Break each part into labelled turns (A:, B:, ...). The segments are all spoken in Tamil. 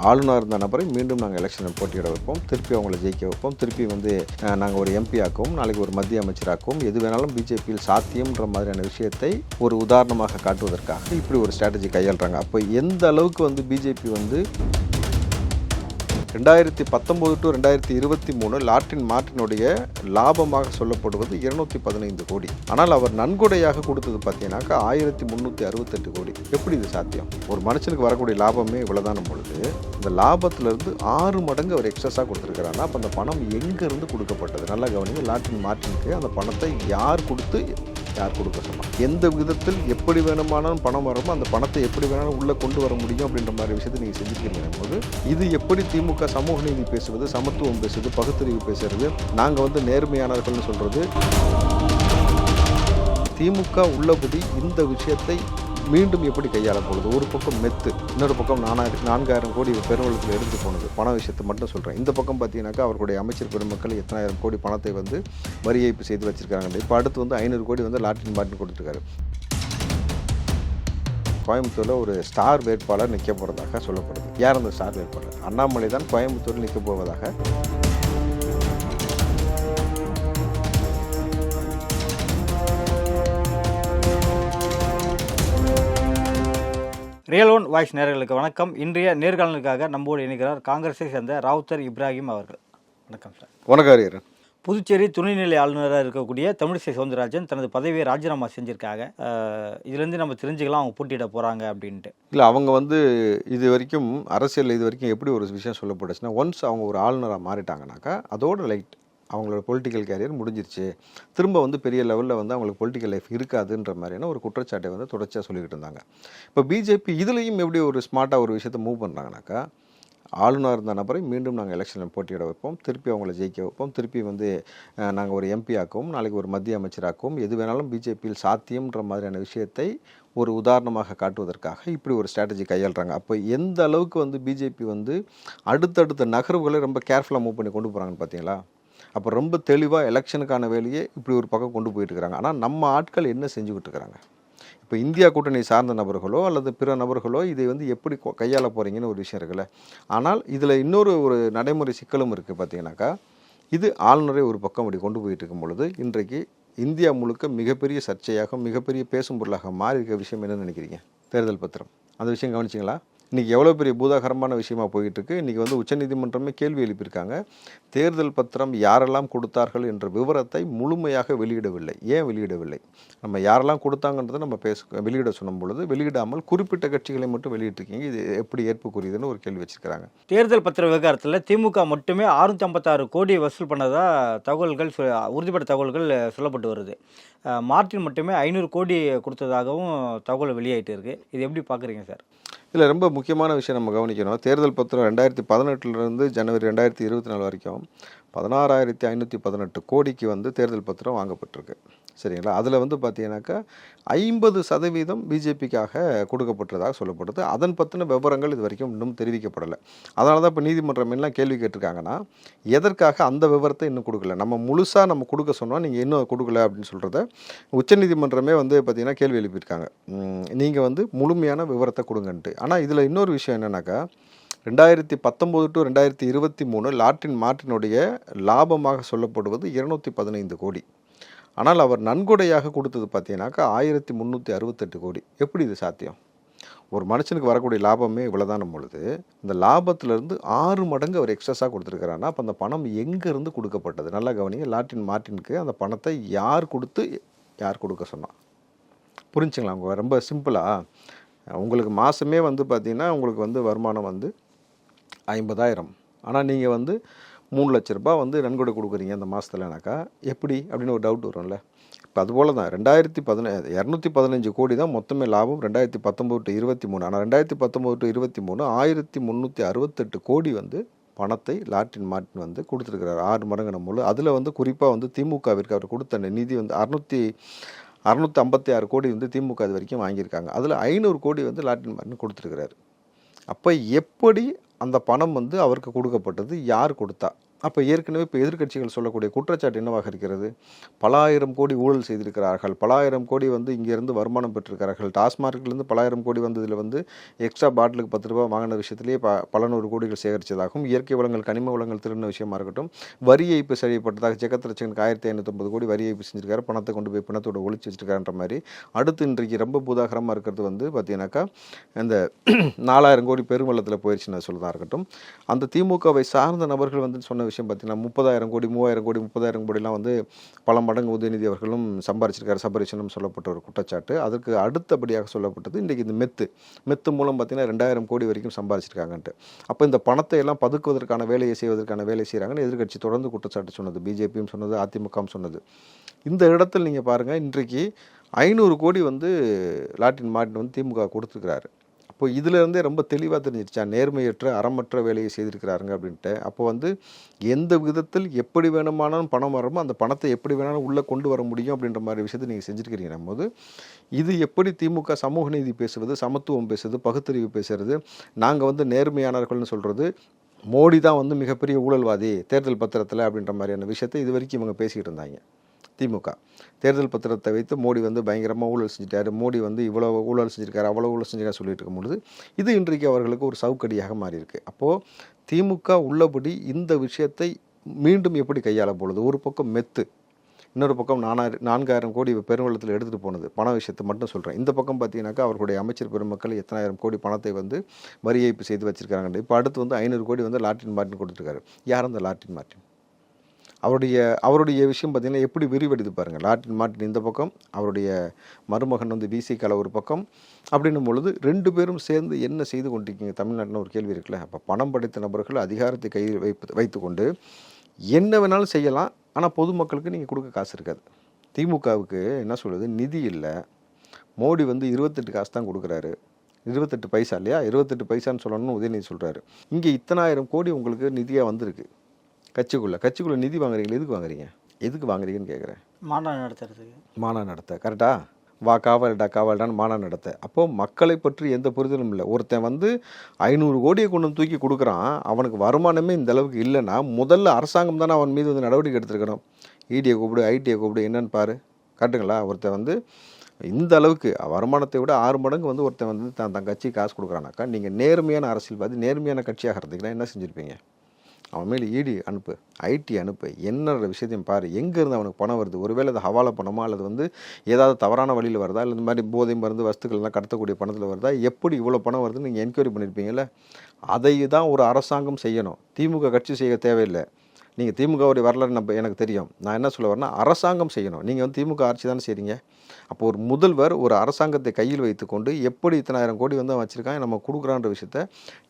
A: ஆளுநர் இருந்த நபரை மீண்டும் நாங்கள் எலெக்ஷனில் போட்டியிட வைப்போம், திருப்பி அவங்களை ஜெயிக்க வைப்போம், திருப்பி நாங்கள் ஒரு எம்பி ஆக்கவும், நாளைக்கு ஒரு மத்திய அமைச்சராக்கவும், எது வேணாலும் பிஜேபியில் சாத்தியம்ன்ற மாதிரியான விஷயத்தை ஒரு உதாரணமாக காட்டுவதற்காக இப்படி ஒரு ஸ்ட்ராட்டஜி கையாளுறாங்க. அப்போ எந்த அளவுக்கு பிஜேபி 2019 to 2023 லார்டின் மார்டினுடைய லாபமாக சொல்லப்படுவது 215 கோடி. ஆனால் அவர் நன்கொடையாக கொடுத்தது பார்த்தீங்கன்னாக்கா 1368 கோடி. எப்படி இது சாத்தியம்? ஒரு மனுஷனுக்கு வரக்கூடிய லாபமே இவ்வளோதான பொழுது இந்த லாபத்திலிருந்து 6 மடங்கு அவர் எக்ஸஸாக கொடுத்துருக்கிறாருன்னா அப்போ அந்த பணம் எங்கேருந்து கொடுக்கப்பட்டது? நல்லா கவனிங்க. லார்டின் மார்டினுக்கு அந்த பணத்தை யார் கொடுக்க சொன்னாங்க? எந்த விதத்தில் எப்படி வேணுமானாலும் பணம் வரமோ அந்த பணத்தை எப்படி வேணாலும் உள்ளே கொண்டு வர முடியும் அப்படின்ற மாதிரி விஷயத்தை நீங்கள் செஞ்சுக்கிறீங்க போது இது எப்படி திமுக சமூக நீதி பேசுவது, சமத்துவம் பேசுவது, பகுத்தறிவு பேசுறது, நாங்கள் நேர்மையானவர்கள்னு சொல்றது, திமுக உள்ளபடி இந்த விஷயத்தை மீண்டும் எப்படி கையாள போகுது? ஒரு பக்கம் மெத்து, இன்னொரு பக்கம் 4000 கோடி பெருவளத்தில் எடுத்து போனது. பண விஷயத்தை மட்டும் சொல்கிறேன். இந்த பக்கம் பார்த்தீங்கன்னாக்கா அவர்களுடைய அமைச்சர் பெருமக்கள் எத்தனாயிரம் கோடி பணத்தை வரி ஏய்ப்பு செய்து வச்சிருக்காங்க. இப்போ அடுத்து 500 கோடி லார்டின் மார்டின் கொடுத்துருக்காரு. கோயம்புத்தூரில் ஒரு ஸ்டார் வேட்பாளர் நிற்க போகிறதாக சொல்லப்படுது. யார் அந்த ஸ்டார் வேட்பாளர்? அண்ணாமலை தான் கோயம்புத்தூரில் நிற்க போவதாக.
B: ரியல் ஒன் வாய்ஸ் நேயர்களுக்கு வணக்கம். இன்றைய நேர்காணலுக்காக நம்மோடு இணைகிறார் காங்கிரஸை சேர்ந்த ராவுத்தர் இப்ராஹிம் அவர்கள். வணக்கம் சார்.
A: வணக்கம்.
B: புதுச்சேரி துணைநிலை ஆளுநராக இருக்கக்கூடிய தமிழிசை சவுந்தரராஜன் தனது பதவியை ராஜினாமா செஞ்சுருக்காங்க. இதுலேருந்து நம்ம தெரிஞ்சுக்கலாம் அவங்க போட்டியிட போகிறாங்க அப்படின்ட்டு.
A: இல்லை, அவங்க இது வரைக்கும் அரசியல் இது வரைக்கும் எப்படி ஒரு விஷயம் சொல்லப்பட்டுச்சுன்னா, ஒன்ஸ் அவங்க ஒரு ஆளுநராக மாறிட்டாங்கனாக்கா அதோட அவங்களோட பொலிட்டிக்கல் கேரியர் முடிஞ்சிருச்சு, திரும்ப பெரிய லெவலில் அவங்களுக்கு பொலிட்டிக்கல் லைஃப் இருக்காதுன்ற மாதிரியான ஒரு குற்றச்சாட்டை தொடர்ச்சியாக சொல்லிக்கிட்டு இருந்தாங்க. இப்போ பிஜேபி இதுலேயும் எப்படி ஒரு ஸ்மார்ட்டாக ஒரு விஷயத்தை மூவ் பண்ணுறாங்கனாக்கா, ஆளுநர் இருந்த நபரை மீண்டும் நாங்கள் எலெக்ஷனில் போட்டியிட வைப்போம், திருப்பி அவங்களை ஜெயிக்க வைப்போம், திருப்பி நாங்கள் ஒரு எம்பி ஆக்கவும், நாளைக்கு ஒரு மத்திய அமைச்சராக்கவும், எது வேணாலும் பிஜேபியில் சாத்தியம்ன்ற மாதிரியான விஷயத்தை ஒரு உதாரணமாக காட்டுவதற்காக இப்படி ஒரு ஸ்ட்ராட்டஜி கையாளுறாங்க. அப்போ எந்த அளவுக்கு பிஜேபி அடுத்தடுத்த நகர்வுகளை ரொம்ப கேர்ஃபுல்லாக மூவ் பண்ணி கொண்டு போகிறாங்கன்னு பார்த்தீங்களா? அப்போ ரொம்ப தெளிவாக எலெக்ஷனுக்கான வேலையே இப்படி ஒரு பக்கம் கொண்டு போயிட்டு இருக்கிறாங்க. ஆனால் நம்ம ஆட்கள் என்ன செஞ்சுக்கிட்டு இருக்கிறாங்க? இப்போ இந்தியா கூட்டணி சார்ந்த நபர்களோ அல்லது பிற நபர்களோ இதை எப்படி கையாள போகிறீங்கன்னு ஒரு விஷயம் இருக்குல்ல. ஆனால் இதில் இன்னொரு நடைமுறை சிக்கலும் இருக்குது. பார்த்தீங்கன்னாக்கா இது ஆளுநரை ஒரு பக்கம் அப்படி கொண்டு போயிட்டு இருக்கும் பொழுது இன்றைக்கு இந்தியா முழுக்க மிகப்பெரிய சர்ச்சையாக, மிகப்பெரிய பேசும் பொருளாக மாறி இருக்க விஷயம் என்னன்னு நினைக்கிறீங்க? தேர்தல் பத்திரம். அந்த விஷயம் கவனிச்சிங்களா? இன்றைக்கி எவ்வளோ பெரிய பூதாகரமான விஷயமா போயிட்டுருக்கு. இன்றைக்கி உச்சநீதிமன்றமே கேள்வி எழுப்பியிருக்காங்க. தேர்தல் பத்திரம் யாரெல்லாம் கொடுத்தார்கள் என்ற விவரத்தை முழுமையாக வெளியிடவில்லை. ஏன் வெளியிடவில்லை? நம்ம யாரெல்லாம் கொடுத்தாங்கன்றதை நம்ம வெளியிட சொன்னும் பொழுது வெளியிடாமல் குறிப்பிட்ட கட்சிகளை மட்டும் வெளியிட்டிருக்கீங்க. இது எப்படி ஏற்புக்குரியதுன்னு ஒரு கேள்வி வச்சுருக்காங்க.
B: தேர்தல் பத்திர விவகாரத்தில் திமுக மட்டுமே 656 கோடி வசூல் பண்ணதாக தகவல்கள் உறுதிப்பட்ட தகவல்கள் சொல்லப்பட்டு வருது. மார்டின் மட்டுமே 500 கோடி கொடுத்ததாகவும் தகவல் வெளியாகிட்டு இருக்குது. இது எப்படி பார்க்குறீங்க சார்?
A: இதில் ரொம்ப முக்கியமான விஷயம் நம்ம கவனிக்கணும். தேர்தல் பத்திரம் 2018 ஜனவரி 2024 வரைக்கும் 16,518 கோடிக்கு தேர்தல் பத்திரம் வாங்கப்பட்டிருக்கு. சரிங்களா? அதில் பார்த்தீங்கன்னாக்கா 50% பிஜேபிக்காக கொடுக்கப்பட்டதாக சொல்லப்படுது. அதன் பற்றின விவரங்கள் இது வரைக்கும் இன்னும் தெரிவிக்கப்படலை. அதனால தான் இப்போ நீதிமன்றம் எல்லாம் கேள்வி கேட்டிருக்காங்கன்னா, எதற்காக அந்த விவரத்தை இன்னும் கொடுக்கல? நம்ம முழுசாக நம்ம கொடுக்க சொன்னோம், நீங்கள் இன்னும் கொடுக்கல அப்படின்னு சொல்கிறத உச்சநீதிமன்றமே பார்த்தீங்கன்னா கேள்வி எழுப்பியிருக்காங்க. நீங்கள் முழுமையான விவரத்தை கொடுங்கன்ட்டு. ஆனால் இதில் இன்னொரு விஷயம் என்னென்னாக்கா, 2019 to 2023 லார்டின் மார்டினுடைய லாபமாக சொல்லப்படுவது 215 கோடி. ஆனால் அவர் நன்கொடையாக கொடுத்தது பார்த்தீங்கன்னாக்கா 1368 கோடி. எப்படி இது சாத்தியம்? ஒரு மனுஷனுக்கு வரக்கூடிய லாபமே இவ்வளோதான பொழுது இந்த லாபத்திலிருந்து 6 மடங்கு அவர் எக்ஸஸாக கொடுத்துருக்கிறாருன்னா அப்போ அந்த பணம் எங்கேருந்து கொடுக்கப்பட்டது? நல்லா கவனிங்க. லார்டின் மார்டினுக்கு அந்த பணத்தை யார் கொடுக்க சொன்னான்? புரிஞ்சுங்களா? அவங்க ரொம்ப சிம்பிளாக உங்களுக்கு மாதமே பார்த்தீங்கன்னா உங்களுக்கு வருமானம் 50,000. ஆனால் நீங்கள் 3 லட்ச ரூபா நன்கொடை கொடுக்குறீங்க அந்த மாதத்துலனாக்கா எப்படி அப்படின்னு ஒரு டவுட் வரும்ல. இப்போ அதுபோல் தான் 215 கோடி தான் மொத்தமே லாபம் 2019 to 23. ஆனால் 2019 to 23 1368 கோடி பணத்தை லார்டின் மார்டின் கொடுத்துருக்கிறார். 6 மடங்கு நம்மளும். அதில் குறிப்பாக திமுகவிற்கு அவர் கொடுத்த நிதி 656 கோடி திமுக அது வரைக்கும் வாங்கியிருக்காங்க. அதில் 500 கோடி லார்டின் மார்டின் கொடுத்துருக்கிறாரு. அப்போ எப்படி அந்த பணம் அவருக்கு கொடுக்கப்பட்டது? யார் கொடுத்தா? அப்போ ஏற்கனவே இப்போ எதிர்க்கட்சிகள் சொல்லக்கூடிய குற்றச்சாட்டு என்னவாக இருக்கிறது? பல ஆயிரம் கோடி ஊழல் செய்திருக்கிறார்கள், பல ஆயிரம் கோடி வந்து இங்கேருந்து வருமானம் பெற்றிருக்கிறார்கள், டாஸ்மார்க்லேருந்து பல ஆயிரம் கோடி வந்ததில் வந்து எக்ஸ்ட்ரா பாட்டிலுக்கு 10 ரூபா வாங்கின விஷயத்திலேயே பல நூறு கோடிகள் சேகரித்ததாகவும், இயற்கை வளங்கள் கனிம வளங்கள் திருடின விஷயமா இருக்கட்டும், வரி ஏய்ப்பு செய்யப்பட்டதாக ஜெகத்ரட்சகனுக்கு 1550 கோடி வரி ஏய்ப்பு செஞ்சிருக்காரு, பணத்தை கொண்டு போய் பிணத்தோட ஒழிச்சு வச்சிருக்காருன்ற மாதிரி. அடுத்து இன்றைக்கு ரொம்ப பூதாகரமாக இருக்கிறது வந்து பார்த்தீங்கன்னாக்கா இந்த 4000 கோடி பெருவெள்ளத்தில் போயிடுச்சுன்னு சொல்லதான் இருக்கட்டும். அந்த திமுகவை சார்ந்த நபர்கள் வந்து சொன்ன விஷயம் பார்த்தீங்கன்னா 30,000 கோடி 3000 கோடி 30,000 கோடிலாம் வந்து பல மடங்கு உதயநிதி அவர்களும் சம்பாரிச்சிருக்காரு, சபரிசனும் சொல்லப்பட்ட ஒரு குற்றச்சாட்டு. அதற்கு அடுத்தபடியாக சொல்லப்பட்டது இன்றைக்கி இந்த மெத்து மூலம் பார்த்தீங்கன்னா 2000 கோடி வரைக்கும் சம்பாரிச்சிருக்காங்கன்ட்டு. அப்போ இந்த பணத்தை எல்லாம் பதுக்குவதற்கான வேலையை செய்வதற்கான வேலை செய்கிறாங்கன்னு எதிர்க்கட்சி தொடர்ந்து குற்றச்சாட்டு சொன்னது, பிஜேபியும் சொன்னது, அதிமுகவும் சொன்னது. இந்த இடத்தில் நீங்கள் பாருங்கள், இன்றைக்கு 500 கோடி வந்து லாட்டின் மார்ட்டின் வந்து திமுக கொடுத்துருக்கிறாரு. அப்போ இதிலேருந்தே ரொம்ப தெளிவாக தெரிஞ்சிருச்சா நேர்மையற்ற அறமற்ற வேலையை செய்திருக்கிறாருங்க அப்படின்ட்டு. அப்போ வந்து எந்த விதத்தில் எப்படி வேணுமானாலும் பணம் வரமோ அந்த பணத்தை எப்படி வேணாலும் உள்ளே கொண்டு வர முடியும் அப்படின்ற மாதிரி விஷயத்தை நீங்கள் செஞ்சுருக்கிறீங்க போது, இது எப்படி திமுக சமூக நீதி பேசுவது, சமத்துவம் பேசுவது, பகுத்தறிவு பேசுறது, நாங்கள் வந்து நேர்மையானவர்கள்னு சொல்கிறது, மோடி தான் வந்து மிகப்பெரிய ஊழல்வாதி தேர்தல் பத்திரத்தில் அப்படின்ற மாதிரியான விஷயத்தை இது வரைக்கும் இவங்க பேசிக்கிட்டு இருந்தாங்க. திமுக தேர்தல் பத்திரத்தை வைத்து மோடி வந்து பயங்கரமாக ஊழல் செஞ்சுட்டாரு, மோடி வந்து இவ்வளோ ஊழல் செஞ்சுருக்காரு, அவ்வளோ ஊழல் செஞ்சுருக்காரு சொல்லிட்டு இருக்கும் பொழுது இது இன்றைக்கு அவர்களுக்கு ஒரு சவுக்கடியாக மாறி இருக்கு. அப்போது திமுக உள்ளபடி இந்த விஷயத்தை மீண்டும் எப்படி கையாள போகுது? ஒரு பக்கம் மெத்து, இன்னொரு பக்கம் 4000 கோடி பெருவெள்ளத்தில் எடுத்துகிட்டு போனது, பண விஷயத்தை மட்டும் சொல்கிறேன். இந்த பக்கம் பார்த்தீங்கன்னாக்கா அவர்களுடைய அமைச்சர் பெருமக்கள் எத்தனாயிரம் கோடி பணத்தை வந்து வரி ஏய்ப்பு செய்து வச்சுருக்காங்க. இப்போ அடுத்து வந்து 500 கோடி வந்து லாட்டின் மார்ட்டின் கொடுத்துருக்காரு. யார் அந்த லாட்டின் மார்ட்டின்? அவருடைய விஷயம் பார்த்திங்கன்னா எப்படி விரிவடைது பாருங்கள். லாட்டின் மார்ட்டின் இந்த பக்கம், அவருடைய மருமகன் வந்து விசிகால ஒரு பக்கம். அப்படின்னும் பொழுது 2 பேரும் சேர்ந்து என்ன செய்து கொண்டிருக்கீங்க தமிழ்நாட்டில் ஒரு கேள்வி இருக்குல்ல. அப்போ பணம் படைத்த நபர்கள் அதிகாரத்தை கையில் வைத்துக்கொண்டு என்ன வேணாலும் செய்யலாம், ஆனால் பொதுமக்களுக்கு நீங்கள் கொடுக்க காசு இருக்காது. திமுகவுக்கு என்ன சொல்லுது, நிதி இல்லை. மோடி வந்து 28 காசு தான் கொடுக்குறாரு, 28 பைசா இல்லையா, 28 பைசான்னு சொல்லணும்னு உதயநிதி சொல்கிறாரு. இங்கே இத்தனாயிரம் கோடி உங்களுக்கு நிதியாக வந்திருக்கு. கட்சிக்குள்ளே நிதி வாங்குறீங்களா? எதுக்கு வாங்குறீங்கன்னு கேட்குறேன்.
B: மாநாடு நடத்துறதுக்கு.
A: மாநாடு நடத்த கரெக்டா? வா காவல்டான்னு மாநாடு நடத்த. அப்போது மக்களை பற்றி எந்த புரிதலும் இல்லை. ஒருத்தன் வந்து 500 கோடியை கொண்டு வந்து தூக்கி கொடுக்குறான், அவனுக்கு வருமானமே இந்த அளவுக்கு இல்லைன்னா முதல்ல அரசாங்கம் தானே அவன் மீது வந்து நடவடிக்கை எடுத்துருக்கணும். இடியை கூப்பிடு, ஐடியை கூப்பிடு, என்னன்னு பாரு. கரெக்டுங்களா? ஒருத்தன் வந்து இந்த அளவுக்கு வருமானத்தை விட 6 மடங்கு வந்து ஒருத்தன் வந்து தன் கட்சி காசு கொடுக்குறானாக்கா, நீங்கள் நேர்மையான அரசியல்வாதி, நேர்மையான கட்சியாக இருந்தீங்கன்னா என்ன செஞ்சுருப்பீங்க? அவன் மேலே இடி அனுப்பு, ஐடி அனுப்பு, என்னன்ற விஷயத்தையும் பாரு, எங்கேருந்து அவனுக்கு பணம் வருது. ஒருவேளை அது ஹவாலா பணமா, அல்லது வந்து ஏதாவது தவறான வழியில் வருதா, இல்லை இந்த மாதிரி போதை மருந்து வஸ்துக்கள்லாம் கடத்தக்கூடிய பணத்தில் வருதா, எப்படி இவ்வளோ பணம் வருதுன்னு நீங்கள் என்கொயரி பண்ணியிருப்பீங்கள்ல. அதை தான் ஒரு அரசாங்கம் செய்யணும். திமுக கட்சி செய்ய தேவையில்லை. நீங்கள் திமுகவுடைய வரலாறு எனக்கு தெரியும். நான் என்ன சொல்ல வரேன்னா, அரசாங்கம் செய்யணும். நீங்கள் வந்து திமுக ஆட்சி தானே செய்கிறீங்க. அப்போ ஒரு முதல்வர் ஒரு அரசாங்கத்தை கையில் வைத்துக்கொண்டு எப்படி இத்தனாயிரம் கோடி வந்து அவன் வச்சுருக்கான், நம்ம கொடுக்குறான்ற விஷயத்த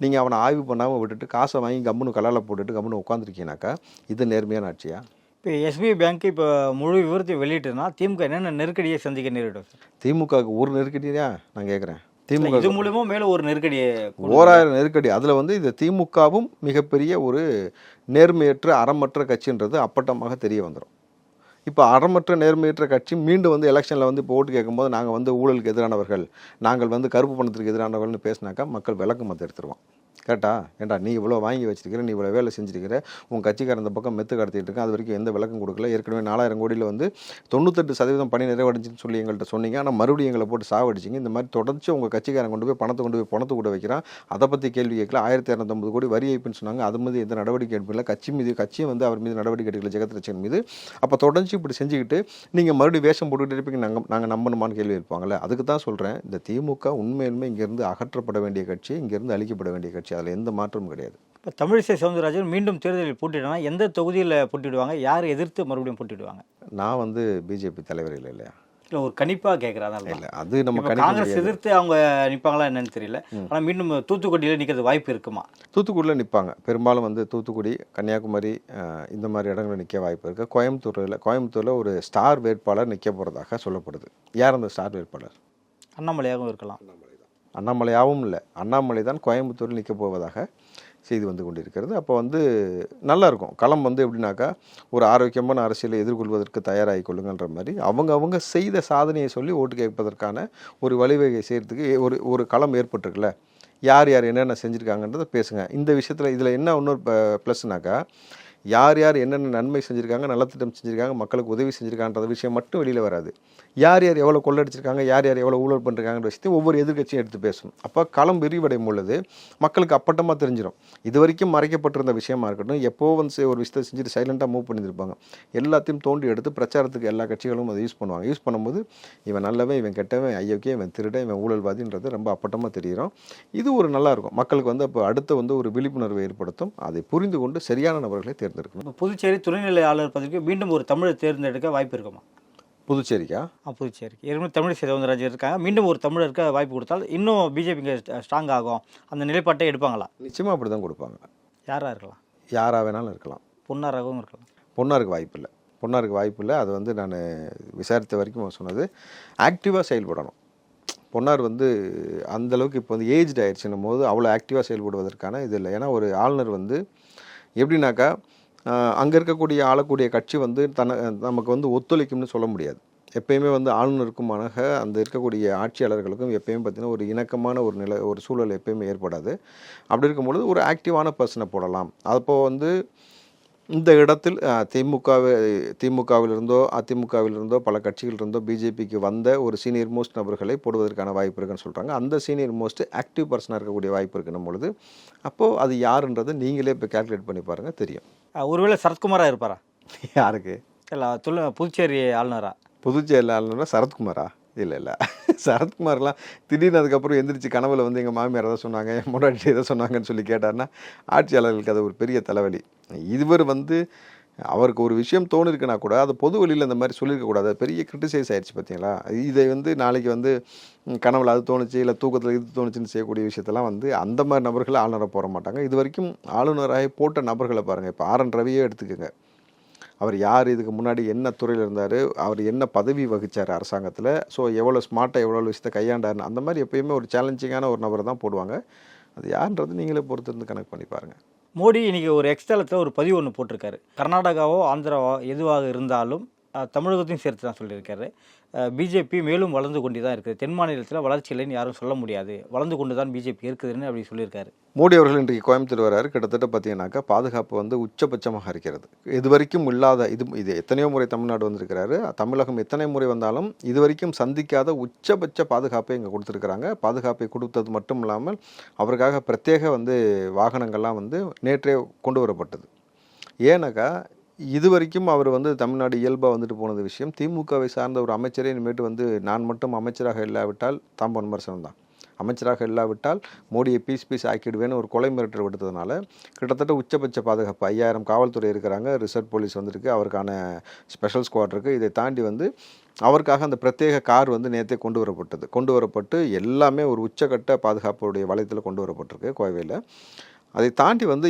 A: நீங்கள் அவனை ஆய்வு பண்ணாமல் விட்டுட்டு காசை வாங்கி கம்முன்னு கலால் போட்டுட்டு கம்முன்னு உட்காந்துருக்கீங்கனாக்கா இது நேர்மையான ஆட்சியா?
B: இப்போ எஸ்பிஐ பேங்க் இப்போ முழு விவரத்தை வெளியிட்டுனா திமுக என்னென்ன நெருக்கடியை சந்திக்க நேரிடும்?
A: திமுகவுக்கு ஒரு நெருக்கடியா நான் கேட்குறேன். திமுக
B: இது மூலமா மேலே ஒரு நெருக்கடியை,
A: 1000 நெருக்கடி. அதில் வந்து இது திமுகவும் மிகப்பெரிய ஒரு நேர்மையற்ற அறமற்ற கட்சின்றது அப்பட்டமாக தெரிய வந்துடும். இப்போ அறமற்ற நேர்மையற்ற கட்சி மீண்டும் வந்து எலெக்ஷனில் வந்து இப்போ ஓட்டு கேட்கும்போது நாங்கள் வந்து ஊழலுக்கு எதிரானவர்கள், நாங்கள் வந்து கருப்பு பணத்திற்கு எதிரானவர்கள்னு பேசினாக்கா மக்கள் விளக்கு மத்த எடுத்துருவான். கரெக்டா? ஏண்டா நீ இவ்வளோ வாங்கி வச்சிருக்கிற, நீ இவ்வளோ வேலை செஞ்சிருக்கிற, உங்கள் கட்சிக்காரன் இந்த பக்கம் மெத்து கடத்திட்டு இருக்கேன், அது வரைக்கும் எந்த விளக்கம் கொடுக்கல. ஏற்கனவே 4000 கோடியில் வந்து 98% பணி நிறைவடைஞ்சுன்னு சொல்லி எங்கள்கிட்ட சொன்னீங்க, ஆனால் மறுபடியும் எங்களை போட்டு சாவடிச்சிங்க. இந்த மாதிரி தொடர்ச்சி உங்கள் கட்சிக்காரன் கொண்டு போய் பணத்தை கூட வைக்கிறான். அதை பற்றி கேள்வி கேட்கல. 1250 கோடி வரி ஏய்ப்புன்னு சொன்னாங்க, அது மீது எந்த நடவடிக்கை எடுப்பில்லை. கட்சியும் வந்து அவர் மீது நடவடிக்கை எடுக்கல, ஜெகத்ரட்சகன் மீது. அப்போ தொடர்ச்சி இப்படி செஞ்சுக்கிட்டு நீங்கள் மறுபடியும் வேஷம் போட்டுக்கிட்டு இருப்பீங்க, நாங்கள் நம்பணுமான்னு கேள்வி இருப்பாங்கள்ல. அதுக்கு தான் சொல்கிறேன், இந்த திமுக உண்மையிலுமே இங்கேருந்து அகற்றப்பட வேண்டிய கட்சி, இங்கேருந்து அழிக்கப்பட வேண்டிய கட்சி. அதில் எந்த மாற்றமும் கிடையாது.
B: இப்போ தமிழிசை சவுந்தரராஜன் மீண்டும் தேர்தலில் போட்டிடுனா எந்த தொகுதியில் போட்டிடுவாங்க, யார் எதிர்த்து மறுபடியும் போட்டிடுவாங்க?
A: நான் வந்து பிஜேபி தலைவர் இல்லை இல்லையா,
B: இல்லை ஒரு கணிப்பாக கேட்குறாங்க.
A: இல்லை அது நம்ம
B: காங்கிரஸ் எதிர்த்து அவங்க நிற்பாங்களா என்னன்னு தெரியல. ஆனால் மீண்டும் தூத்துக்குடியில் நிற்கிறது வாய்ப்பு இருக்குமா?
A: தூத்துக்குடியில் நிற்பாங்க. பெரும்பாலும் வந்து தூத்துக்குடி, கன்னியாகுமரி இந்த மாதிரி இடங்களில் நிற்க வாய்ப்பு இருக்குது. கோயம்புத்தூரில் ஒரு ஸ்டார் வேட்பாளர் நிற்க போகிறதாக சொல்லப்படுது. யார் அந்த ஸ்டார் வேட்பாளர்?
B: அண்ணாமலையாகவும் இருக்கலாம்.
A: அண்ணாமலையாகவும் இல்லை, அண்ணாமலை தான் கோயம்புத்தூரில் நிற்க போவதாக செய்தி வந்து கொண்டிருக்கிறது. அப்போ வந்து நல்லாயிருக்கும் களம் வந்து எப்படின்னாக்கா, ஒரு ஆரோக்கியமான அரசியலை எதிர்கொள்வதற்கு தயாராகி கொள்ளுங்கன்ற மாதிரி அவங்க செய்த சாதனையை சொல்லி ஓட்டு கேட்பதற்கான ஒரு வழிவகை செய்கிறதுக்கு ஒரு களம் ஏற்பட்டிருக்குல்ல. யார் என்னென்ன செஞ்சுருக்காங்கன்றதை பேசுங்க. இந்த விஷயத்தில் இதில் என்ன இன்னொரு ப்ளஸ்னாக்கா, யார் யார் என்னென்ன நன்மை செஞ்சுருக்காங்க, நலத்திட்டம் செஞ்சுருக்காங்க, மக்களுக்கு உதவி செஞ்சுருக்காங்கன்ற விஷயம் மட்டும் வெளியில் வராது. யார் யார் எவ்வளோ கொள்ளடிச்சிருக்காங்க, யார் யார் எவ்வளோ ஊழல் பண்ணுறாங்கன்ற விஷயத்தையும் ஒவ்வொரு எதிர்க்கட்சியும் எடுத்து பேசணும். அப்போ களம் விரிவடையும் பொழுது மக்களுக்கு அப்பட்டமாக தெரிஞ்சிடும். இது வரைக்கும் மறைக்கப்பட்டிருந்த விஷயமா இருக்கட்டும், எப்போ வந்து ஒரு விஷயத்தை செஞ்சுட்டு சைலண்ட்டாக மூவ் பண்ணியிருப்பாங்க, எல்லாத்தையும் தோண்டி எடுத்து பிரச்சாரத்துக்கு எல்லா கட்சிகளும் அதை யூஸ் பண்ணுவாங்க. யூஸ் பண்ணும்போது இவன் நல்லவன், இவன் கெட்டவன், ஐயோக்கே, இவன் திருடன், இவன் ஊழல்வாதின்றது ரொம்ப அப்பட்டமாக தெரியும். இது ஒரு நல்லாயிருக்கும். மக்களுக்கு வந்து அப்போ அடுத்து வந்து ஒரு விழிப்புணர்வை ஏற்படுத்தும். அதை புரிந்து கொண்டு சரியான நபர்களை தேர்ந்தெடுக்கணும்.
B: புதுச்சேரி துணைநிலை ஆளுநர் பதவிக்கு மீண்டும் ஒரு தமிழர் தேர்ந்தெடுக்க வாய்ப்பு இருக்குமா?
A: புதுச்சேரிக்கா?
B: புதுச்சேரிக்கு ஏற்கனவே தமிழிசை சவுந்தரராஜன் இருக்காங்க. மீண்டும் ஒரு தமிழருக்கு வாய்ப்பு கொடுத்தால் இன்னும் பிஜேபிக்கு ஸ்ட்ராங் ஆகும். அந்த நிலைப்பாட்டை எடுப்பாங்களா?
A: நிச்சயமாக அப்படி தான் கொடுப்பாங்க.
B: யாராக இருக்கலாம்?
A: யாராக வேணாலும் இருக்கலாம்.
B: பொன்னாராகவும் இருக்கலாம்.
A: பொன்னாருக்கு வாய்ப்பு இல்லை. பொன்னாருக்கு வாய்ப்பு இல்லை. அது வந்து நான் விசாரித்த வரைக்கும் சொன்னது ஆக்டிவாக செயல்படணும். பொன்னார் வந்து அந்தளவுக்கு இப்போ வந்து ஏஜ்டு ஆயிடுச்சுன்னும் போது அவ்வளோ ஆக்டிவாக செயல்படுவதற்கான இது இல்லை. ஏன்னா ஒரு ஆளுநர் வந்து எப்படின்னாக்கா அங்கே இருக்கக்கூடிய ஆளக்கூடிய கட்சி வந்து நமக்கு வந்து ஒத்துழைக்கும்னு சொல்ல முடியாது. எப்பயுமே வந்து ஆளுநருக்குமான அந்த இருக்கக்கூடிய ஆட்சியாளர்களுக்கும் எப்பயுமே பார்த்திங்கன்னா ஒரு இணக்கமான ஒரு சூழல் எப்பயுமே ஏற்படாது. அப்படி இருக்கும்பொழுது ஒரு ஆக்டிவான பர்சனை போடலாம். அப்போது வந்து இந்த இடத்தில் திமுகவிலிருந்தோ அதிமுகவிலிருந்தோ பல கட்சிகளிலிருந்தோ பிஜேபிக்கு வந்த ஒரு சீனியர் மோஸ்ட் நபர்களை போடுவதற்கான வாய்ப்பு இருக்குன்னு சொல்கிறாங்க. அந்த சீனியர் மோஸ்ட் ஆக்டிவ் பர்சனாக இருக்கக்கூடிய வாய்ப்பு இருக்குன்னும் பொழுது அப்போது அது யாருன்றது நீங்களே இப்போ கால்குலேட் பண்ணி பாருங்கள், தெரியும்.
B: ஒருவேளை சரத்குமாராக இருப்பாரா?
A: யாருக்கு?
B: இல்லை புதுச்சேரி ஆளுநரா?
A: புதுச்சேரி ஆளுநரா சரத்குமாரா? இல்லை சரத்குமார்லாம் திடீர்னு அதுக்கப்புறம் எந்திரிச்சு கனவுல வந்து எங்கள் மாமியார் எதை சொன்னாங்க, என் முன்னாடி எதை சொன்னாங்கன்னு சொல்லி கேட்டார்னா ஆட்சியாளர்களுக்கு அது ஒரு பெரிய தலைவலி. இவர் வந்து அவருக்கு ஒரு விஷயம் தோணிருக்குன்னா கூட அது பொது வழியில் இந்த மாதிரி சொல்லியிருக்கக்கூடாது. அது பெரிய கிரிட்டிசைஸ் ஆயிடுச்சு பார்த்தீங்களா. இதை வந்து நாளைக்கு வந்து கனவுல அது தோணுச்சு, இல்லை தூக்கத்தில் இது தோணுச்சுன்னு செய்யக்கூடிய விஷயத்தெல்லாம் வந்து அந்த மாதிரி நபர்களை ஆளுநரை போட மாட்டாங்க. இது வரைக்கும் ஆளுநராக போட்ட நபர்களை பாருங்கள். இப்போ ஆர்.என். ரவியே எடுத்துக்கோங்க. அவர் யார், இதுக்கு முன்னாடி என்ன துறையில் இருந்தார், அவர் என்ன பதவி வகித்தார் அரசாங்கத்தில், ஸோ எவ்வளோ ஸ்மார்ட்டாக எவ்வளோ விஷயத்தை கையாண்டாருன்னு அந்த மாதிரி எப்பயுமே ஒரு சேலஞ்சிங்கான ஒரு நபரை தான் போடுவாங்க. அது யாருன்றது நீங்களே பொறுத்து இருந்து கணக்கு பண்ணி பாருங்கள்.
B: மோடி இன்றைக்கி ஒரு எக்ஸ்தலத்தில் ஒரு பதிவு ஒன்று போட்டிருக்காரு. கர்நாடகாவோ ஆந்திராவோ எதுவாக இருந்தாலும் தமிழகத்தையும் சேர்த்து தான் சொல்லியிருக்காரு. பிஜேபி மேலும் வளர்ந்து கொண்டு தான் இருக்குது. தென் மாநிலத்தில் வளர்ச்சி இல்லைன்னு யாரும் சொல்ல முடியாது, வளர்ந்து கொண்டு தான் பிஜேபி இருக்குதுன்னு அப்படி சொல்லியிருக்காரு.
A: மோடி அவர்கள் இன்றைக்கு கோயம்புத்தூர் வராரு. கிட்டத்தட்ட பார்த்தீங்கன்னாக்கா பாதுகாப்பு வந்து உச்சபட்சமாக இருக்கிறது. இது வரைக்கும் இல்லாத இது எத்தனையோ முறை தமிழ்நாடு வந்திருக்கிறாரு. தமிழகம் எத்தனை முறை வந்தாலும் இது வரைக்கும் சந்திக்காத உச்சபட்ச பாதுகாப்பை இங்கே கொடுத்துருக்குறாங்க. பாதுகாப்பை கொடுத்தது மட்டும் இல்லாமல் அவருக்காக பிரத்யேக வந்து வாகனங்கள்லாம் வந்து நேற்றே கொண்டு வரப்பட்டது. ஏன்னாக்கா இது வரைக்கும் அவர் வந்து தமிழ்நாடு இயல்பாக வந்துட்டு போனது விஷயம். திமுகவை சார்ந்த ஒரு அமைச்சரே இனிமேட்டு வந்து நான் மட்டும் அமைச்சராக இல்லாவிட்டால் தாம்பன் விமர்சனம் தான். அமைச்சராக இல்லாவிட்டால் மோடியை பீஸ் ஆக்கிடுவேன்னு ஒரு கொலை மிரட்டல் விடுத்ததுனால கிட்டத்தட்ட உச்சபட்ச பாதுகாப்பு 5000 காவல்துறை இருக்கிறாங்க, ரிசர்வ் போலீஸ் வந்திருக்கு, அவருக்கான ஸ்பெஷல் ஸ்குவாட் இருக்குது. இதை தாண்டி வந்து அவருக்காக அந்த பிரத்யேக கார் வந்து நேற்றே கொண்டு வரப்பட்டு எல்லாமே ஒரு உச்சக்கட்ட பாதுகாப்புடைய வளையத்தில் கொண்டு வரப்பட்டிருக்கு கோவையில். அதை தாண்டி வந்து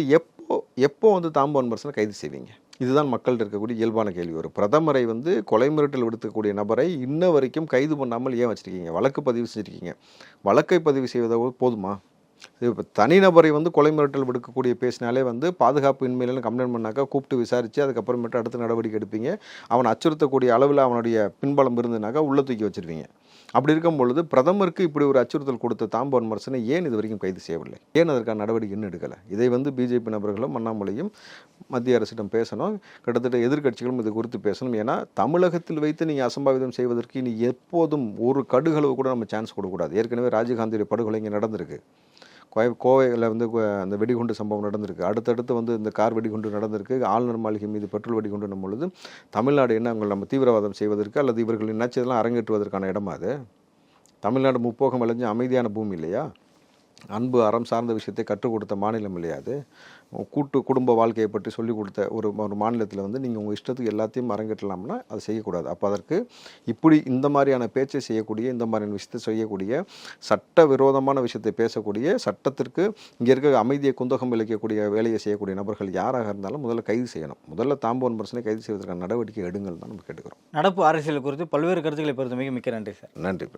A: எப்போ வந்து தாம்பன் விமர்சனம் கைது செய்வீங்க? இதுதான் மக்கள்கிட்ட இருக்கக்கூடிய இயல்பான கேள்வி. ஒரு பிரதமரை வந்து கொலை மிரட்டல் விடுத்தக்கூடிய நபரை இன்ன வரைக்கும் கைது பண்ணாமல் ஏன் வச்சுருக்கீங்க? வழக்கு பதிவு செஞ்சுருக்கீங்க. வழக்கை பதிவு செய்வதோ போதுமா? இப்போ தனிநபரை வந்து கொலை மிரட்டல் விடுக்கக்கூடிய பேசினாலே வந்து பாதுகாப்பு இன்மையிலும் கம்ப்ளைண்ட் பண்ணாக்கா கூப்பிட்டு விசாரித்து அதுக்கப்புறமேட்டு அடுத்த நடவடிக்கை எடுப்பீங்க. அவனை அச்சுறுத்தக்கூடிய அளவில் அவனுடைய பின்பலம் இருந்ததுனாக்கா உள்ளே தூக்கி வச்சுருவீங்க. அப்படி இருக்கும் பொழுது பிரதமருக்கு இப்படி ஒரு அச்சுறுத்தல் கொடுத்த தாம்பன் விமர்சனம் ஏன் இது வரைக்கும் கைது செய்யவில்லை? ஏன் அதற்கான நடவடிக்கை இன்னும் எடுக்கலை? இதை வந்து பிஜேபி நபர்களும் அண்ணாமலையும் மத்திய அரசிடம் பேசணும். கிட்டத்தட்ட எதிர்க்கட்சிகளும் இது குறித்து பேசணும். ஏன்னா தமிழகத்தில் வைத்து நீங்கள் அசம்பாவிதம் செய்வதற்கு இனி எப்போதும் ஒரு கடுகளவு கூட நம்ம சான்ஸ் கொடுக்கக்கூடாது. ஏற்கனவே ராஜீவ்காந்தியுடைய படுகொலை இங்கே நடந்திருக்கு. கோவையில் வந்து அந்த வெடிகுண்டு சம்பவம் நடந்திருக்கு. அடுத்தடுத்து வந்து இந்த கார் வெடிகுண்டு நடந்திருக்கு. ஆளுநர் மாளிகை மீது பெட்ரோல் வெடிகுண்டுன்னும் பொழுது தமிழ்நாடு என்ன நம்ம தீவிரவாதம் செய்வதற்கு அல்லது இவர்கள் என்னாச்சதெல்லாம் அரங்கேற்றுவதற்கான இடமா அது? தமிழ்நாடு முப்போகம் விளைஞ்ச அமைதியான பூமி இல்லையா? அன்பு அறம் சார்ந்த விஷயத்தை கற்றுக் கொடுத்த மாநிலம் இல்லையா அது? கூட்டு குடும்ப வாழ்க்கையை பற்றி சொல்லிக் கொடுத்த ஒரு மாநிலத்தில் வந்து நீங்கள் உங்கள் இஷ்டத்துக்கு எல்லாத்தையும் அரங்கேற்றலாம்னா அதை செய்யக்கூடாது. அப்போ அதற்கு இப்படி இந்த மாதிரியான பேச்சை செய்யக்கூடிய, இந்த மாதிரியான விஷயத்தை செய்யக்கூடிய, சட்ட விரோதமான விஷயத்தை பேசக்கூடிய, சட்டத்திற்கு இங்கே இருக்க அமைதியை குந்தகம் விளைக்கக்கூடிய வேலையை செய்யக்கூடிய நபர்கள் யாராக இருந்தாலும் முதல்ல கைது செய்யணும். முதல்ல தாம்பன் பிரச்சனை கைது செய்வதற்கான நடவடிக்கை எடுங்கள் தான் நம்ம கேட்டுக்கிறோம்.
B: நடப்பு அரசியல் குறித்து பல்வேறு கருத்துக்களை பொறுத்த மிக மிக்க நன்றி சார்.
A: நன்றி.